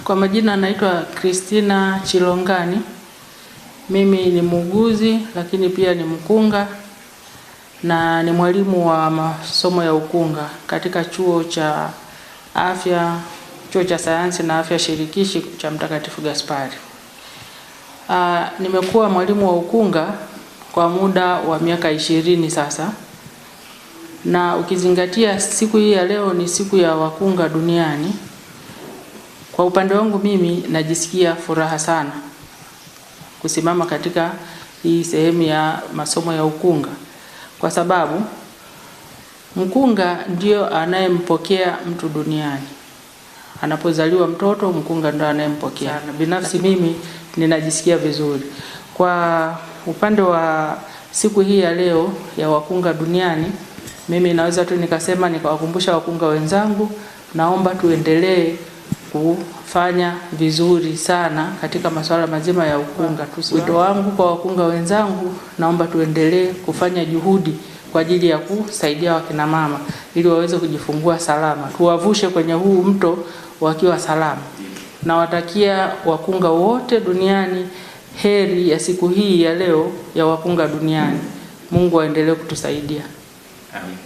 Kwa majina naitwa Christina Chilongani. Mimi ni muuguzi lakini pia ni mkunga na ni mwalimu wa masomo ya ukunga katika chuo cha afya, chuo cha sayansi na afya shirikishi cha Mtakatifu Gaspari. Nimekuwa mwalimu wa ukunga kwa muda wa miaka 20 sasa. Na ukizingatia siku hii ya leo ni siku ya wakunga duniani. Kwa upande wangu mimi najisikia furaha sana kusimama katika hii sehemu ya masomo ya ukunga, kwa sababu mkunga ndio anayempokea mtu duniani. Anapozaliwa mtoto, mkunga ndio anayempokea. Binafsi mimi ninajisikia vizuri. Kwa upande wa siku hii ya leo ya wakunga duniani, mimi naweza tu nikasema nikawakumbusha wakunga wenzangu, naomba tuendelee kufanya vizuri sana katika masuala mazima ya ukunga. Wito wangu kwa wakunga wenzangu, naomba tuendelee kufanya juhudi kwa ajili ya kusaidia wakina mama ili waweze kujifungua salama. Tuwavushe kwenye huu mto wakiwa salama. Nawatakia wakunga wote duniani heri ya siku hii ya leo ya wakunga duniani. Mungu aendelee kutusaidia. Amen.